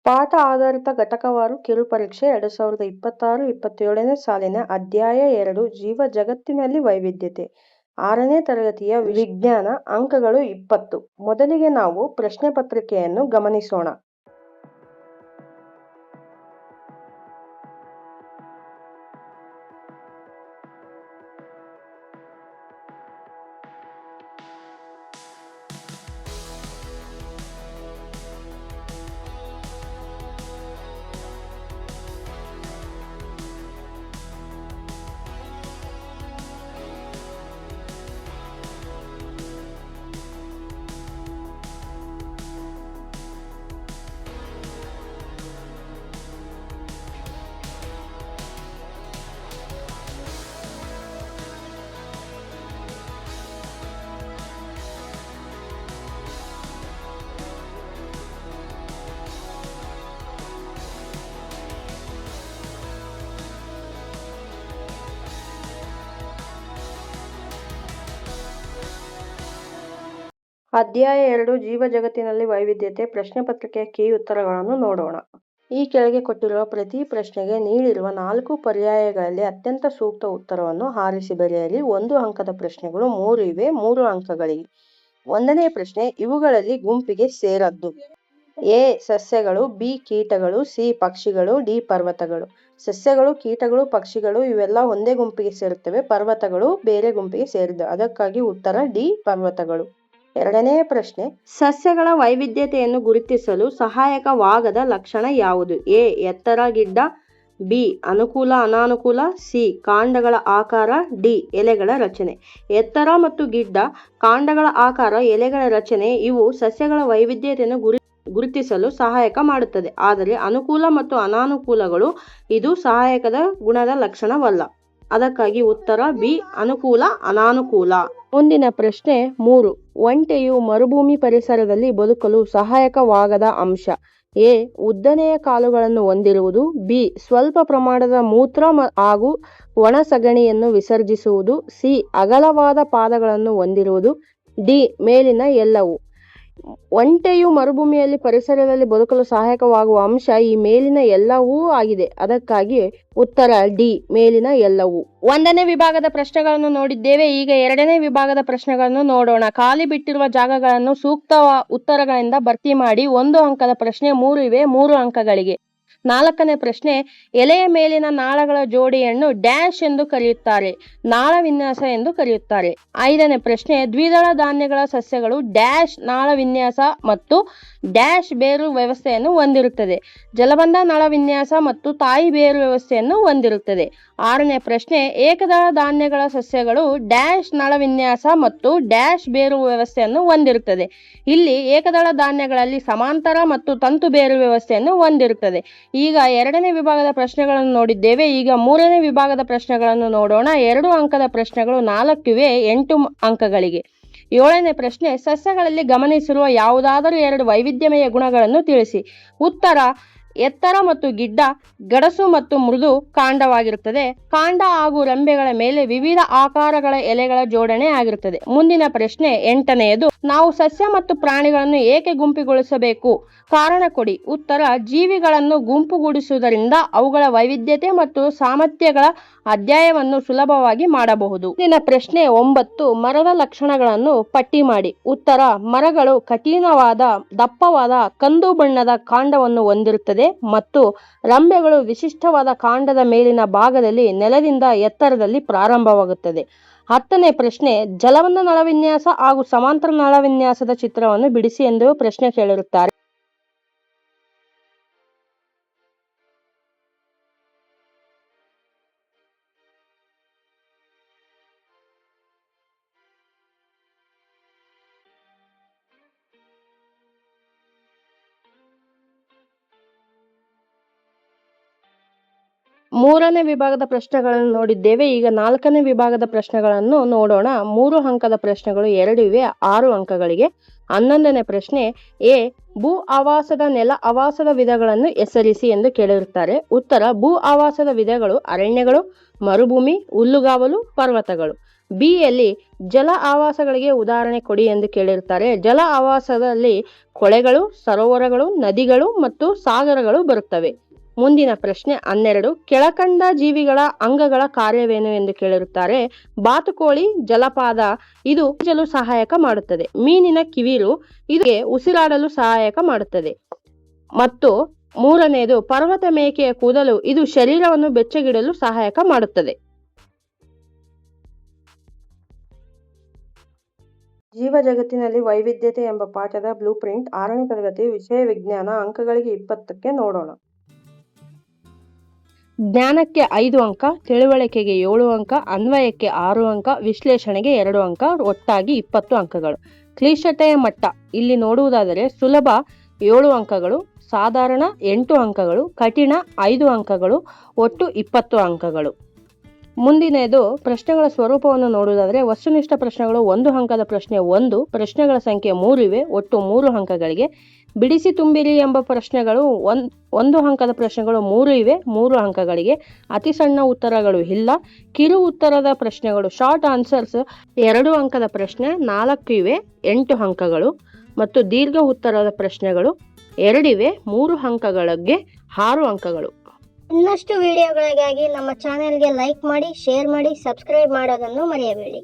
ಪಾಠ ಆಧಾರಿತ ಘಟಕವಾರು ಕಿರುಪರೀಕ್ಷೆ 2026-27ನೇ ಸಾಲಿನ ಅಧ್ಯಾಯ 2 ಜೀವ ಜಗತ್ತಿನಲ್ಲಿ ವೈವಿಧ್ಯತೆ 6ನೇ ತರಗತಿಯ ವಿಜ್ಞಾನ ಅಂಕಗಳು 20. ಮೊದಲಿಗೆ ನಾವು ಪ್ರಶ್ನೆ ಪತ್ರಿಕೆಯನ್ನು ಗಮನಿಸೋಣ. ಅಧ್ಯಾಯ 2 ಜೀವ ಜಗತ್ತಿನಲ್ಲಿ ವೈವಿಧ್ಯತೆ ಪ್ರಶ್ನೆ ಪತ್ರಿಕೆಯ ಕೀ ಉತ್ತರಗಳನ್ನು ನೋಡೋಣ. ಈ ಕೆಳಗೆ ಕೊಟ್ಟಿರುವ ಪ್ರತಿ ಪ್ರಶ್ನೆಗೆ ನೀಡಿರುವ 4 ಪರ್ಯಾಯಗಳಲ್ಲಿ ಅತ್ಯಂತ ಸೂಕ್ತ ಉತ್ತರವನ್ನು ಆರಿಸಿ ಬರೆಯಿರಿ. 1 ಅಂಕದ ಪ್ರಶ್ನೆಗಳು 3 ಇವೆ, 3 ಅಂಕಗಳಿಗೆ. 1ನೇ ಪ್ರಶ್ನೆ, ಇವುಗಳಲ್ಲಿ ಗುಂಪಿಗೆ ಸೇರದ್ದು. ಎ ಸಸ್ಯಗಳು, ಬಿ ಕೀಟಗಳು, ಸಿ ಪಕ್ಷಿಗಳು, ಡಿ ಪರ್ವತಗಳು. ಸಸ್ಯಗಳು, ಕೀಟಗಳು, ಪಕ್ಷಿಗಳು ಇವೆಲ್ಲ ಒಂದೇ ಗುಂಪಿಗೆ ಸೇರುತ್ತವೆ. ಪರ್ವತಗಳು ಬೇರೆ ಗುಂಪಿಗೆ ಸೇರಿದ್ದು. ಅದಕ್ಕಾಗಿ ಉತ್ತರ ಡಿ ಪರ್ವತಗಳು. 2ನೇ ಪ್ರಶ್ನೆ, ಸಸ್ಯಗಳ ವೈವಿಧ್ಯತೆಯನ್ನು ಗುರುತಿಸಲು ಸಹಾಯಕವಾಗದ ಲಕ್ಷಣ ಯಾವುದು? ಎ ಎತ್ತರ ಗಿಡ್ಡ, ಬಿ ಅನುಕೂಲ ಅನಾನುಕೂಲ, ಸಿ ಕಾಂಡಗಳ ಆಕಾರ, ಡಿ ಎಲೆಗಳ ರಚನೆ. ಎತ್ತರ ಮತ್ತು ಗಿಡ್ಡ, ಕಾಂಡಗಳ ಆಕಾರ, ಎಲೆಗಳ ರಚನೆ ಇವು ಸಸ್ಯಗಳ ವೈವಿಧ್ಯತೆಯನ್ನು ಗುರುತಿಸಲು ಸಹಾಯಕ ಮಾಡುತ್ತದೆ. ಆದರೆ ಅನುಕೂಲ ಮತ್ತು ಅನಾನುಕೂಲಗಳು ಇದು ಸಹಾಯಕದ ಗುಣದ ಲಕ್ಷಣವಲ್ಲ. ಅದಕ್ಕಾಗಿ ಉತ್ತರ ಬಿ ಅನುಕೂಲ ಅನಾನುಕೂಲ. ಮುಂದಿನ ಪ್ರಶ್ನೆ 3, ಒಂಟೆಯು ಮರುಭೂಮಿ ಪರಿಸರದಲ್ಲಿ ಬದುಕಲು ಸಹಾಯಕವಾಗದ ಅಂಶ. ಎ ಉದ್ದನೆಯ ಕಾಲುಗಳನ್ನು ಹೊಂದಿರುವುದು, ಬಿ ಸ್ವಲ್ಪ ಪ್ರಮಾಣದ ಮೂತ್ರ ಹಾಗೂ ಒಣ ಸಗಣಿಯನ್ನು ವಿಸರ್ಜಿಸುವುದು, ಸಿ ಅಗಲವಾದ ಪಾದಗಳನ್ನು ಹೊಂದಿರುವುದು, ಡಿ ಮೇಲಿನ ಎಲ್ಲವೂ. ಒಂಟೆಯು ಮರುಭೂಮಿಯಲ್ಲಿ ಪರಿಸರದಲ್ಲಿ ಬದುಕಲು ಸಹಾಯಕವಾಗುವ ಅಂಶ ಈ ಮೇಲಿನ ಎಲ್ಲವೂ ಆಗಿದೆ. ಅದಕ್ಕಾಗಿ ಉತ್ತರ ಡಿ ಮೇಲಿನ ಎಲ್ಲವೂ. 1ನೇ ವಿಭಾಗದ ಪ್ರಶ್ನೆಗಳನ್ನು ನೋಡಿದ್ದೇವೆ. ಈಗ 2ನೇ ವಿಭಾಗದ ಪ್ರಶ್ನೆಗಳನ್ನು ನೋಡೋಣ. ಖಾಲಿ ಬಿಟ್ಟಿರುವ ಜಾಗಗಳನ್ನು ಸೂಕ್ತ ಉತ್ತರಗಳಿಂದ ಭರ್ತಿ ಮಾಡಿ. 1 ಅಂಕದ ಪ್ರಶ್ನೆ 3 ಇವೆ, 3 ಅಂಕಗಳಿಗೆ. 4ನೇ ಪ್ರಶ್ನೆ, ಎಲೆಯ ಮೇಲಿನ ನಾಳಗಳ ಜೋಡಿಯನ್ನು ಡ್ಯಾಶ್ ಎಂದು ಕರೆಯುತ್ತಾರೆ, ನಾಳ ವಿನ್ಯಾಸ ಎಂದು ಕರೆಯುತ್ತಾರೆ. 5ನೇ ಪ್ರಶ್ನೆ, ದ್ವಿದಳ ಧಾನ್ಯಗಳ ಸಸ್ಯಗಳು ಡ್ಯಾಶ್ ನಾಳ ವಿನ್ಯಾಸ ಮತ್ತು ಡ್ಯಾಶ್ ಬೇರು ವ್ಯವಸ್ಥೆಯನ್ನು ಹೊಂದಿರುತ್ತದೆ. ಜಲಬಂಧ ನಳ ವಿನ್ಯಾಸ ಮತ್ತು ತಾಯಿ ಬೇರು ವ್ಯವಸ್ಥೆಯನ್ನು ಹೊಂದಿರುತ್ತದೆ. 6ನೇ ಪ್ರಶ್ನೆ, ಏಕದಳ ಧಾನ್ಯಗಳ ಸಸ್ಯಗಳು ಡ್ಯಾಶ್ ನಳ ವಿನ್ಯಾಸ ಮತ್ತು ಡ್ಯಾಶ್ ಬೇರು ವ್ಯವಸ್ಥೆಯನ್ನು ಹೊಂದಿರುತ್ತದೆ. ಇಲ್ಲಿ ಏಕದಳ ಧಾನ್ಯಗಳಲ್ಲಿ ಸಮಾಂತರ ಮತ್ತು ತಂತು ಬೇರು ವ್ಯವಸ್ಥೆಯನ್ನು ಹೊಂದಿರುತ್ತದೆ. ಈಗ 2ನೇ ವಿಭಾಗದ ಪ್ರಶ್ನೆಗಳನ್ನು ನೋಡಿದ್ದೇವೆ. ಈಗ 3ನೇ ವಿಭಾಗದ ಪ್ರಶ್ನೆಗಳನ್ನು ನೋಡೋಣ. 2 ಅಂಕದ ಪ್ರಶ್ನೆಗಳು 4 ಇವೆ, 8 ಅಂಕಗಳಿಗೆ. 7ನೇ ಪ್ರಶ್ನೆ, ಸಸ್ಯಗಳಲ್ಲಿ ಗಮನಿಸಿರುವ ಯಾವುದಾದರೂ 2 ವೈವಿಧ್ಯಮಯ ಗುಣಗಳನ್ನು ತಿಳಿಸಿ. ಉತ್ತರ ಎತ್ತರ ಮತ್ತು ಗಿಡ್ಡ, ಗಡಸು ಮತ್ತು ಮೃದು ಕಾಂಡವಾಗಿರುತ್ತದೆ. ಕಾಂಡ ಹಾಗೂ ರೆಂಬೆಗಳ ಮೇಲೆ ವಿವಿಧ ಆಕಾರಗಳ ಎಲೆಗಳ ಜೋಡಣೆ ಆಗಿರುತ್ತದೆ. ಮುಂದಿನ ಪ್ರಶ್ನೆ 8ನೇದು, ನಾವು ಸಸ್ಯ ಮತ್ತು ಪ್ರಾಣಿಗಳನ್ನು ಏಕೆ ಗುಂಪುಗೊಳಿಸಬೇಕು? ಕಾರಣ ಕೊಡಿ. ಉತ್ತರ ಜೀವಿಗಳನ್ನು ಗುಂಪುಗೂಡಿಸುವುದರಿಂದ ಅವುಗಳ ವೈವಿಧ್ಯತೆ ಮತ್ತು ಸಾಮರ್ಥ್ಯಗಳ ಅಧ್ಯಯನವನ್ನು ಸುಲಭವಾಗಿ ಮಾಡಬಹುದು. ಮುಂದಿನ ಪ್ರಶ್ನೆ 9, ಮರದ ಲಕ್ಷಣಗಳನ್ನು ಪಟ್ಟಿ ಮಾಡಿ. ಉತ್ತರ ಮರಗಳು ಕಠಿಣವಾದ ದಪ್ಪವಾದ ಕಂದು ಬಣ್ಣದ ಕಾಂಡವನ್ನು ಹೊಂದಿರುತ್ತದೆ ಮತ್ತು ರೆಂಬೆಗಳು ವಿಶಿಷ್ಟವಾದ ಕಾಂಡದ ಮೇಲಿನ ಭಾಗದಲ್ಲಿ ನೆಲದಿಂದ ಎತ್ತರದಲ್ಲಿ ಪ್ರಾರಂಭವಾಗುತ್ತದೆ. 10ನೇ ಪ್ರಶ್ನೆ, ಜಲಬಂಧ ನಳವಿನ್ಯಾಸ ಹಾಗೂ ಸಮಾಂತರ ನಳವಿನ್ಯಾಸದ ಚಿತ್ರವನ್ನು ಬಿಡಿಸಿ ಎಂದು ಪ್ರಶ್ನೆ ಕೇಳಿರುತ್ತಾರೆ. ಮೂರನೇ ವಿಭಾಗದ ಪ್ರಶ್ನೆಗಳನ್ನು ನೋಡಿದ್ದೇವೆ. ಈಗ 4ನೇ ವಿಭಾಗದ ಪ್ರಶ್ನೆಗಳನ್ನು ನೋಡೋಣ. 3 ಅಂಕದ ಪ್ರಶ್ನೆಗಳು 2 ಇವೆ, 6 ಅಂಕಗಳಿಗೆ. 11ನೇ ಪ್ರಶ್ನೆ, ಎ ಭೂ ಆವಾಸದ ನೆಲ ಆವಾಸದ ವಿಧಗಳನ್ನು ಹೆಸರಿಸಿ ಎಂದು ಕೇಳಿರುತ್ತಾರೆ. ಉತ್ತರ ಭೂ ಆವಾಸದ ವಿಧಗಳು ಅರಣ್ಯಗಳು, ಮರುಭೂಮಿ, ಹುಲ್ಲುಗಾವಲು, ಪರ್ವತಗಳು. ಬಿ ಯಲ್ಲಿ ಜಲ ಆವಾಸಗಳಿಗೆ ಉದಾಹರಣೆ ಕೊಡಿ ಎಂದು ಕೇಳಿರ್ತಾರೆ. ಜಲ ಆವಾಸದಲ್ಲಿ ಕೊಳೆಗಳು, ಸರೋವರಗಳು, ನದಿಗಳು ಮತ್ತು ಸಾಗರಗಳು ಬರುತ್ತವೆ. ಮುಂದಿನ ಪ್ರಶ್ನೆ 12. ಕೆಳಕಂಡ ಜೀವಿಗಳ ಅಂಗಗಳ ಕಾರ್ಯವೇನು ಎಂದು ಕೇಳಿರುತ್ತಾರೆ. ಬಾತುಕೋಳಿ ಜಲಪಾದ, ಇದು ಉಸಿರಲು ಸಹಾಯಕ ಮಾಡುತ್ತದೆ. ಮೀನಿನ ಕಿವಿರು, ಇದಕ್ಕೆ ಉಸಿರಾಡಲು ಸಹಾಯಕ ಮಾಡುತ್ತದೆ. ಮತ್ತು ಮೂರನೆಯದು ಪರ್ವತ ಮೇಕೆಯ ಕೂದಲು, ಇದು ಶರೀರವನ್ನು ಬೆಚ್ಚಗಿಡಲು ಸಹಾಯಕ ಮಾಡುತ್ತದೆ. ಜೀವ ಜಗತ್ತಿನಲ್ಲಿ ವೈವಿಧ್ಯತೆ ಎಂಬ ಪಾಠದ ಬ್ಲೂ ಪ್ರಿಂಟ್ 6ನೇ ತರಗತಿ ವಿಷಯ ವಿಜ್ಞಾನ ಅಂಕಗಳಿಗೆ 20ಕ್ಕೆ ನೋಡೋಣ. ಜ್ಞಾನಕ್ಕೆ 5 ಅಂಕ, ತಿಳುವಳಿಕೆಗೆ 7 ಅಂಕ, ಅನ್ವಯಕ್ಕೆ 6 ಅಂಕ, ವಿಶ್ಲೇಷಣೆಗೆ 2 ಅಂಕ, ಒಟ್ಟಾಗಿ 20 ಅಂಕಗಳು. ಕ್ಲಿಷ್ಟತೆಯ ಮಟ್ಟ ಇಲ್ಲಿ ನೋಡುವುದಾದರೆ ಸುಲಭ 7 ಅಂಕಗಳು, ಸಾಧಾರಣ 8 ಅಂಕಗಳು, ಕಠಿಣ 5 ಅಂಕಗಳು, ಒಟ್ಟು 20 ಅಂಕಗಳು. ಮುಂದಿನದು ಪ್ರಶ್ನೆಗಳ ಸ್ವರೂಪವನ್ನು ನೋಡುವುದಾದರೆ ವಸ್ತುನಿಷ್ಠ ಪ್ರಶ್ನೆಗಳು 1 ಅಂಕದ ಪ್ರಶ್ನೆ 1, ಪ್ರಶ್ನೆಗಳ ಸಂಖ್ಯೆ 3 ಇವೆ, ಒಟ್ಟು 3 ಅಂಕಗಳಿಗೆ. ಬಿಡಿಸಿ ತುಂಬಿರಿ ಎಂಬ ಪ್ರಶ್ನೆಗಳು 1 ಅಂಕದ ಪ್ರಶ್ನೆಗಳು 3 ಇವೆ, 3 ಅಂಕಗಳಿಗೆ. ಅತಿ ಸಣ್ಣ ಉತ್ತರಗಳು ಇಲ್ಲ. ಕಿರು ಉತ್ತರದ ಪ್ರಶ್ನೆಗಳು ಶಾರ್ಟ್ ಆನ್ಸರ್ಸ್ 2 ಅಂಕದ ಪ್ರಶ್ನೆ 4 ಇವೆ, 8 ಅಂಕಗಳು. ಮತ್ತು ದೀರ್ಘ ಉತ್ತರದ ಪ್ರಶ್ನೆಗಳು 2 ಇವೆ, 3 ಅಂಕಗಳಿಗೆ 6 ಅಂಕಗಳು. ಇನ್ನಷ್ಟು ವಿಡಿಯೋಗಳಿಗಾಗಿ ನಮ್ಮ ಚಾನೆಲ್ಗೆ ಲೈಕ್ ಮಾಡಿ, ಶೇರ್ ಮಾಡಿ, ಸಬ್ಸ್ಕ್ರೈಬ್ ಮಾಡೋದನ್ನು ಮರೆಯಬೇಡಿ.